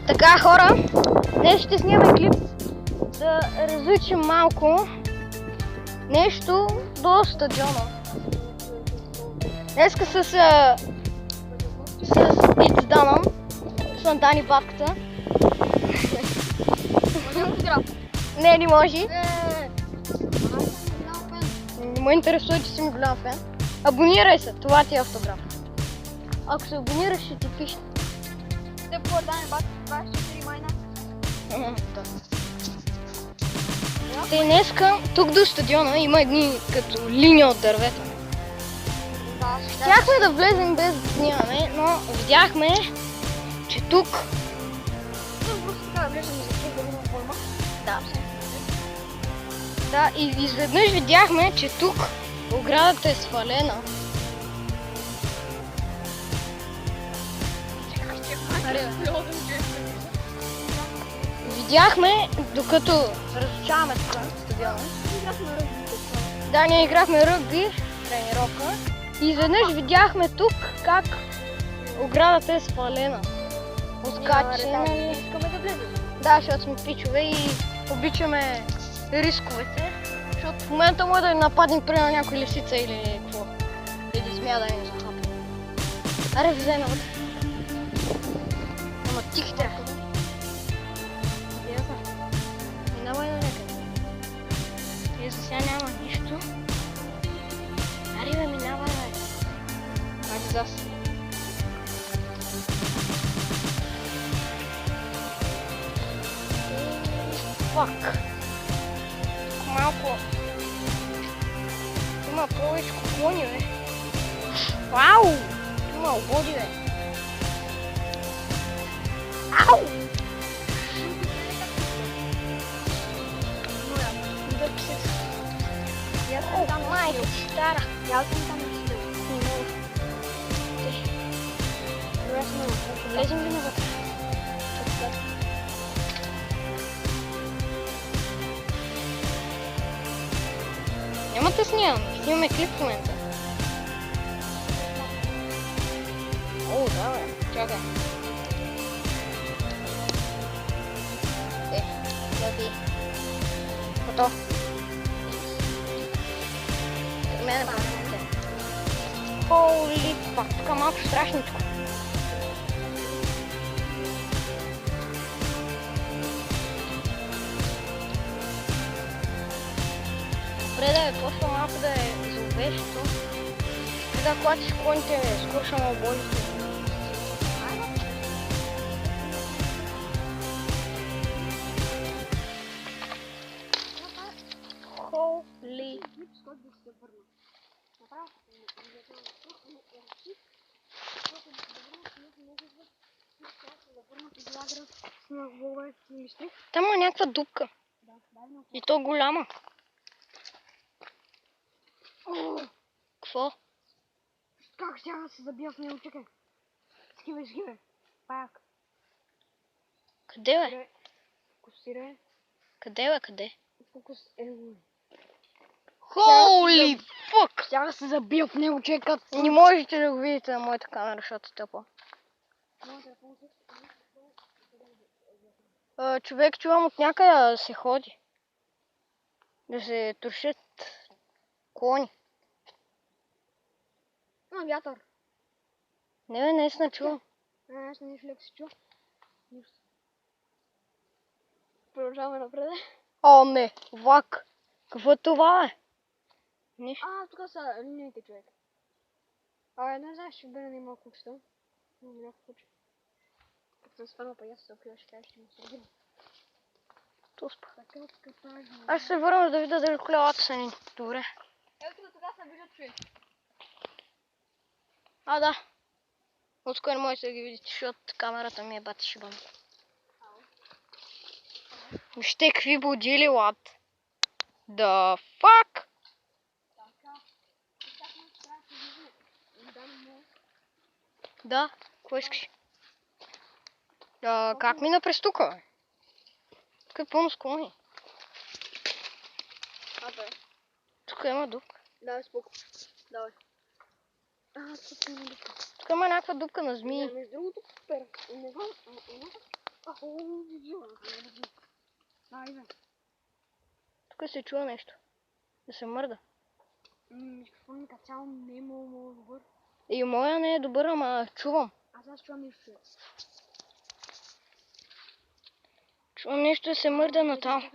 Така, хора, днес ще снимаме клип да разучим малко нещо до стадиона. Днеска с It's Dana, с Дани батката. Не, не може. Не ме интересува, че си ми голям фен. Абонирай се, това ти е автограф. Ако се абонираш, ще ти пише. Те по Дани батката 24 майна. Те днеска, тук до стадиона има едни като линия от дървета. Щяхме да влезем без да снимаме, но видяхме, че тук... Да, и изведнъж видяхме, че тук оградата е свалена. Видяхме, докато разучаваме тук стадиона. Да, ние играхме ръгби, тренировка. И изведнъж видяхме тук как оградата е свалена. Откачена. Искаме да влезем. Да, защото сме пичове и обичаме рисковете. Защото в момента може да ни нападнем примерно някой лисица или какво. Или смя да ни захапне. Аре, влезе навътре. Ама тихте. Минавай на някъде. И за сега няма нищо. Аре бе, минавай бе. Айде зас. Фак. Малко. Има повече кони, бе. Вау! Има ободи, бе. Ау! О, майко, стара. Я съм там и ще Влезем ли навътре? Няма да снимаме клип в момента. О, да бе, чакай. Лови. Готов. Мене пам'ятате. Holy fuck, тук малко страшничко. Добре да е почва малко да е зловещо. Сега клатиш коните, скоро ще ме оболите. Holy. Там има някаква дупка. И то голяма. Какво? Как сега да се забия в него, чекай. Скивай. Пак. Къде бе? Фокусирай. Къде? Фокусирай. Holy fuck! Сега да се забия в него, чекай. Не можете да го видите на моята камера, защото е тъпа. Човек, чувам от някъде да се ходи. Да се трошат кони. Вятър. Не бе, наистина чувам. Аз нищо леко се чу. Продължаваме напред. О, не, влак. Какво е това, бе? Нищо. Тук са линиите, човек. Не знаеш, ще бъде на малко куксто. Някакво случай. Като съм свърнал па я се опива, ще кажа, ще му сърдим. Туспа. Аз ще се върна да видя дали колелата са ни. Добре. Ето тогава се виждат, човек. Да. Отскоро не можете да ги видите, защото камерата ми е бати шибана. Вижте какви будили, лад. The fuck? Да, какво искаш? Как мина през тука, бе? Тук е пълно с кони. Тук има дупка. Давай, споко. Давай. Тук има някаква дупка на змии. Между другото, супер. Не знам, Айде. Тук се чува нещо. Да се мърда. Микрофонът като цяло не е много добър. И моя не е добър, ама чувам. Аз чувам нещо. Чувам нещо да се мърда натам.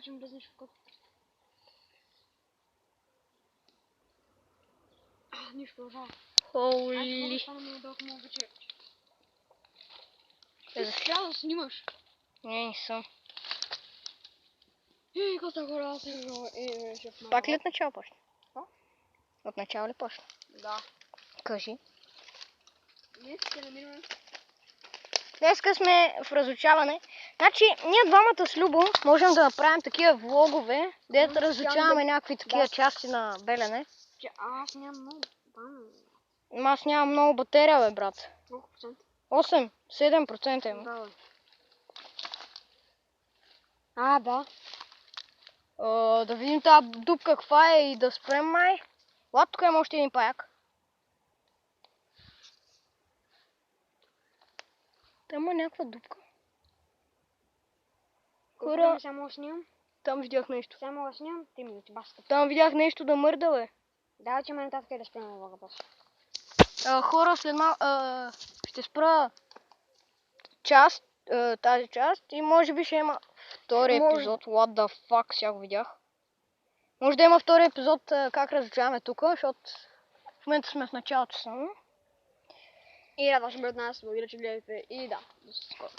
Нищо продължава. Холи. Това не е толкова много вече. Е, Ти трябва да снимаш. не съм. Коста хора, аз е шеф. Пак ли от начало почна? Какво? От начало ли почна? Да. Кажи. Ние се намираме. Днеска сме в разучаване. Значи, ние двамата с Любо можем да направим такива влогове, дето разучаваме някакви такива части на Белене. Аз нямам много. Аз нямам много батерия, бе, брат. Колко процент? 8, 7% има. Да, бе. Да. Да видим тази дупка каква е и да спрем май. Ла, тук има още един паяк. Там има някаква дупка. Хора, Само снимам. там видях нещо. Само снимам 3 минути, баста. Там видях нещо да мърда, бе. Да, че ме нататък да спрем влога после. Хора, след ще спра тази част и може би ще има втори епизод. What the fuck, сега го видях. Може да има втори епизод как разучаваме тук, защото в момента сме в началото само. И да, ще бъде от нас, благодаря, че гледате и да, до скоро.